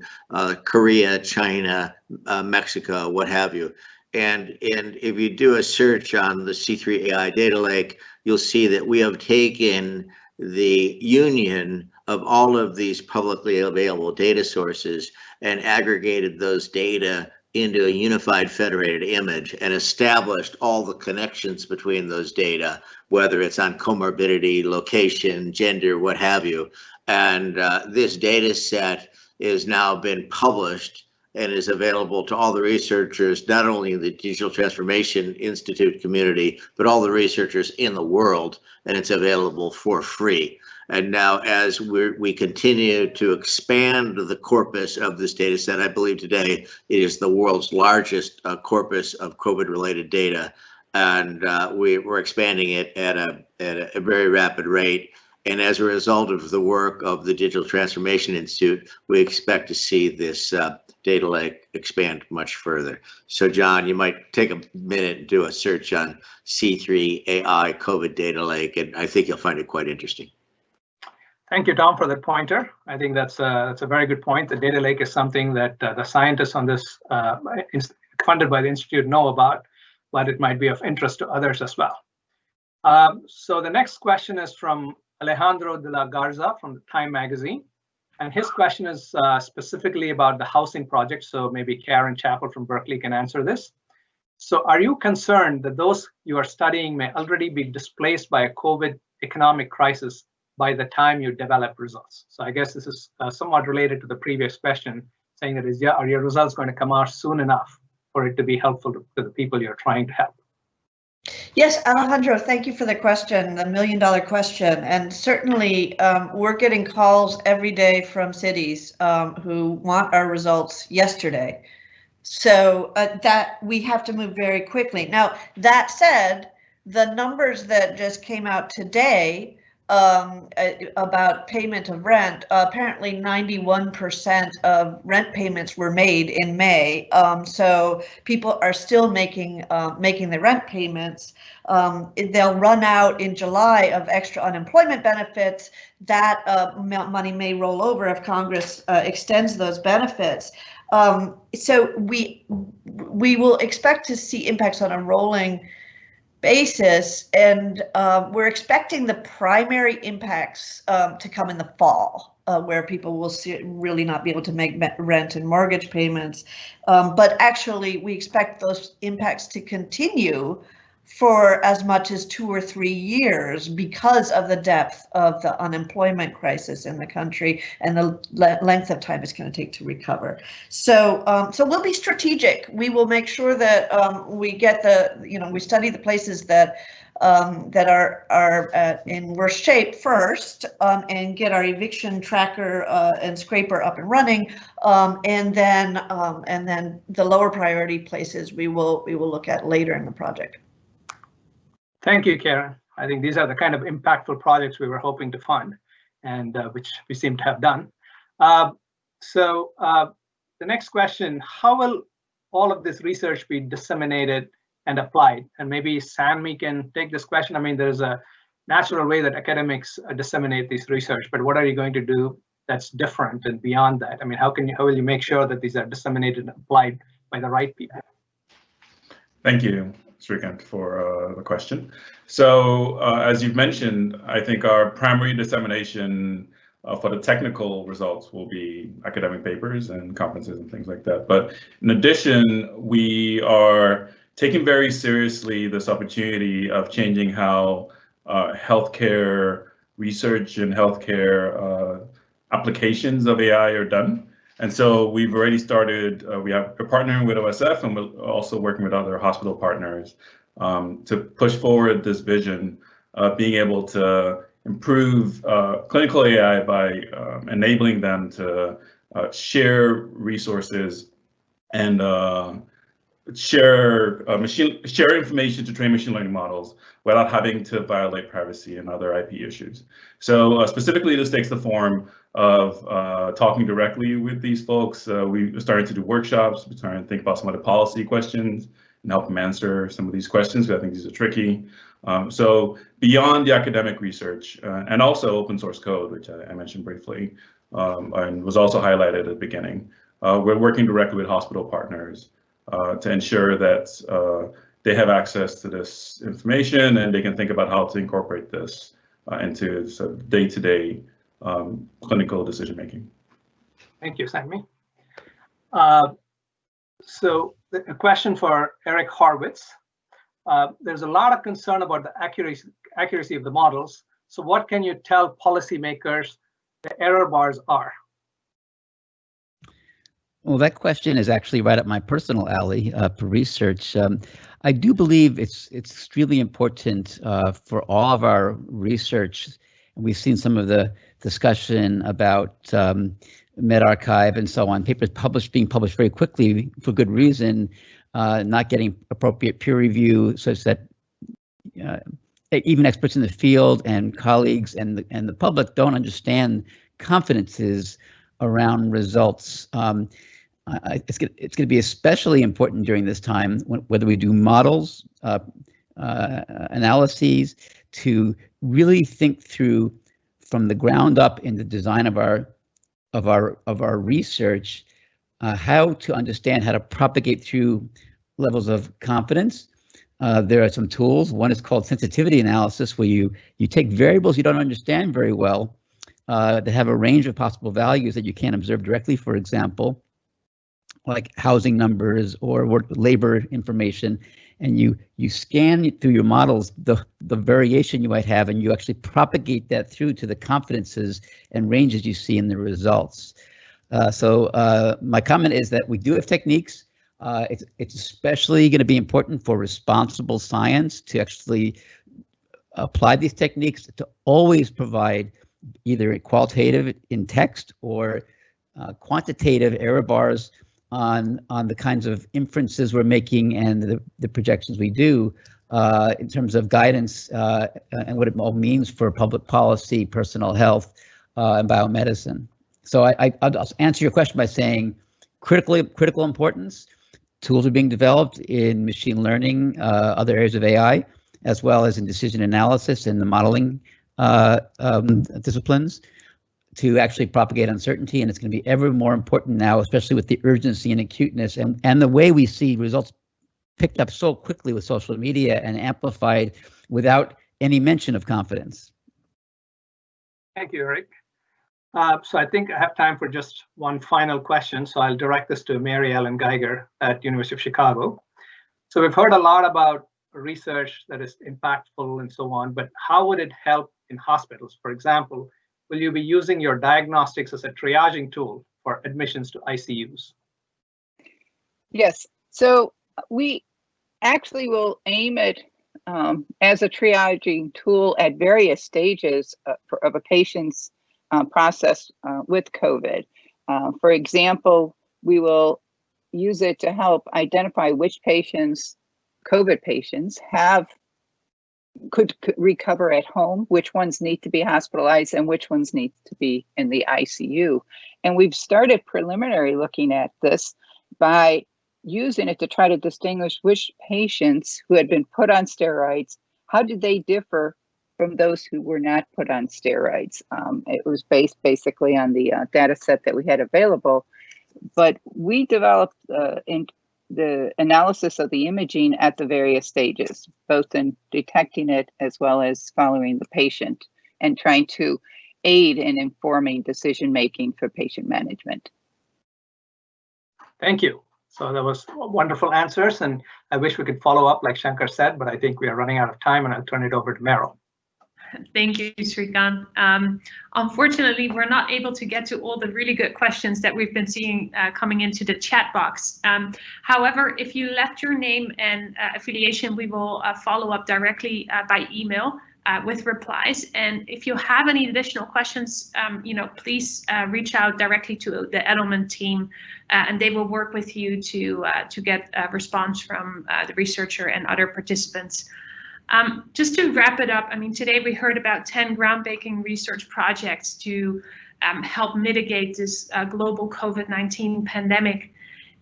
Speaker 2: Korea, China, Mexico, what have you. And if you do a search on the C3 AI Data Lake, you'll see that we have taken the union of all of these publicly available data sources and aggregated those data into a unified federated image and established all the connections between those data, whether it's on comorbidity, location, gender, what have you. And this data set is now been published and is available to all the researchers, not only in the Digital Transformation Institute community, but all the researchers in the world, and it's available for free. And now, as we continue to expand the corpus of this data set, I believe today it is the world's largest corpus of COVID-related data, and we're expanding it at a very rapid rate. And as a result of the work of the Digital Transformation Institute, we expect to see this data lake expand much further. So, John, you might take a minute and do a search on C3 AI COVID Data Lake, and I think you'll find it quite interesting.
Speaker 15: Thank you, Tom, for that pointer. I think that's a very good point. The data lake is something that the scientists on this funded by the Institute know about, but it might be of interest to others as well. So the next question is from Alejandro de la Garza from Time Magazine. And his question is specifically about the housing project. So maybe Karen Chappell from Berkeley can answer this. So are you concerned that those you are studying may already be displaced by a COVID economic crisis by the time you develop results? So I guess this is somewhat related to the previous question, saying that are your results going to come out soon enough for it to be helpful to the people you're trying to help?
Speaker 5: Yes, Alejandro, thank you for the question, the $1 million question. And certainly we're getting calls every day from cities who want our results yesterday. So that we have to move very quickly. Now, that said, the numbers that just came out today about payment of rent, apparently 91% of rent payments were made in May. So people are still making the rent payments. They'll run out in July of extra unemployment benefits. That money may roll over if Congress extends those benefits. So we will expect to see impacts on a rolling basis, and we're expecting the primary impacts to come in the fall, where people will really not be able to make rent and mortgage payments. But actually, we expect those impacts to continue for as much as 2 or 3 years because of the depth of the unemployment crisis in the country and the length of time it's going to take to recover. So, so we'll be strategic. We will make sure that we get we study the places that are in worse shape first, and get our eviction tracker and scraper up and running, and then the lower priority places we will look at later in the project.
Speaker 15: Thank you, Karen. I think these are the kind of impactful projects we were hoping to fund, and which we seem to have done. So the next question, how will all of this research be disseminated and applied? And maybe Sammy can take this question. I mean, there's a natural way that academics disseminate this research, but what are you going to do that's different and beyond that? I mean, how will you make sure that these are disseminated and applied by the right people?
Speaker 4: Thank you, Srikant, for the question. So as you've mentioned, I think our primary dissemination for the technical results will be academic papers and conferences and things like that. But in addition, we are taking very seriously this opportunity of changing how healthcare research and healthcare applications of AI are done. And so we've already started, we're partnering with OSF, and we're also working with other hospital partners to push forward this vision of being able to improve clinical AI by enabling them to share resources and share information to train machine learning models without having to violate privacy and other IP issues. So specifically, this takes the form of talking directly with these folks. We're starting to do workshops. We're starting to think about some of the policy questions and help them answer some of these questions, because I think these are tricky. So beyond the academic research and also open source code, which I mentioned briefly and was also highlighted at the beginning, we're working directly with hospital partners to ensure that they have access to this information and they can think about how to incorporate this into sort of day-to-day clinical decision making.
Speaker 15: Thank you, Sammy. So a question for Eric Horowitz. There's a lot of concern about the accuracy of the models. So what can you tell policymakers the error bars are?
Speaker 8: Well, that question is actually right up my personal alley for research. I do believe it's extremely important for all of our research. We've seen some of the discussion about medRxiv and so on, papers being published very quickly for good reason, not getting appropriate peer review, such that even experts in the field and colleagues and the public don't understand confidences around results. It's going to be especially important during this time, whether we do models, analyses, to really think through from the ground up in the design of our research, how to understand how to propagate through levels of confidence. There are some tools. One is called sensitivity analysis, where you take variables you don't understand very well that have a range of possible values that you can't observe directly, for example, like housing numbers or labor information, and you scan through your models the variation you might have, and you actually propagate that through to the confidences and ranges you see in the results. So my comment is that we do have techniques. It's especially going to be important for responsible science to actually apply these techniques to always provide either a qualitative in text or quantitative error bars on the kinds of inferences we're making and the projections we do in terms of guidance and what it all means for public policy, personal health, and biomedicine. So I'll answer your question by saying critical importance. Tools are being developed in machine learning, other areas of AI, as well as in decision analysis and the modeling disciplines to actually propagate uncertainty. And it's going to be ever more important now, especially with the urgency and acuteness and the way we see results picked up so quickly with social media and amplified without any mention of confidence.
Speaker 15: Thank you, Eric. So I think I have time for just one final question. So I'll direct this to Mary Ellen Geiger at University of Chicago. So we've heard a lot about research that is impactful and so on, but how would it help in hospitals? For example, will you be using your diagnostics as a triaging tool for admissions to ICUs?
Speaker 11: Yes, so we actually will aim it as a triaging tool at various stages of a patient's process with COVID. For example, we will use it to help identify which patients, COVID patients, could recover at home, which ones need to be hospitalized, and which ones need to be in the ICU. And we've started preliminary looking at this by using it to try to distinguish which patients who had been put on steroids, how did they differ from those who were not put on steroids. It was based basically on the data set that we had available, but we developed in the analysis of the imaging at the various stages, both in detecting it as well as following the patient and trying to aid in informing decision-making for patient management.
Speaker 15: Thank you. So that was wonderful answers, and I wish we could follow up like Shankar said, but I think we are running out of time, and I'll turn it over to Meryl.
Speaker 1: Thank you, Srikant. Unfortunately, we're not able to get to all the really good questions that we've been seeing coming into the chat box. However, if you left your name and affiliation, we will follow up directly by email with replies. And if you have any additional questions, please reach out directly to the Edelman team, and they will work with you to get a response from the researcher and other participants. Just to wrap it up, I mean, today we heard about 10 groundbreaking research projects to help mitigate this global COVID-19 pandemic.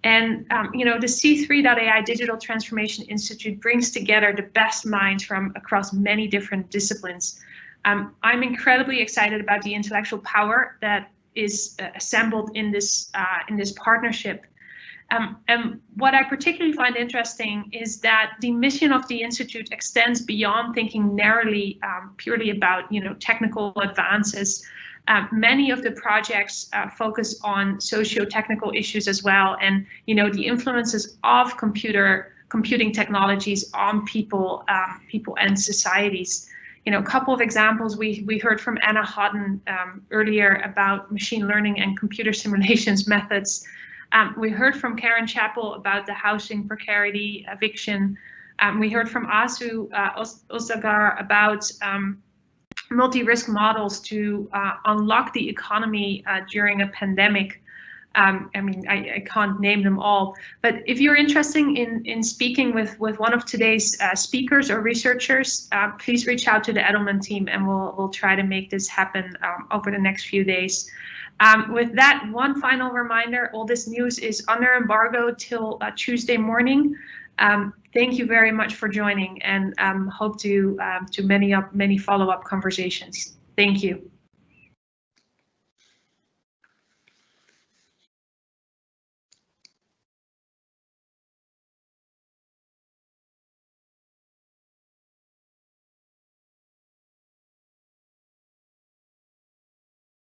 Speaker 1: And, the C3.ai Digital Transformation Institute brings together the best minds from across many different disciplines. I'm incredibly excited about the intellectual power that is assembled in this partnership. And what I particularly find interesting is that the mission of the Institute extends beyond thinking narrowly, purely about technical advances. Many of the projects focus on socio-technical issues as well, and the influences of computing technologies on people and societies. A couple of examples, we heard from Anna Hodden earlier about machine learning and computer simulations methods. We heard from Karen Chappell about the housing precarity eviction. We heard from Asu Osagar about multi-risk models to unlock the economy during a pandemic. I can't name them all, but if you're interested in speaking with one of today's speakers or researchers, please reach out to the Edelman team, and we'll try to make this happen over the next few days. With that, one final reminder, all this news is under embargo till Tuesday morning. Thank you very much for joining, and hope to many follow-up conversations. Thank you.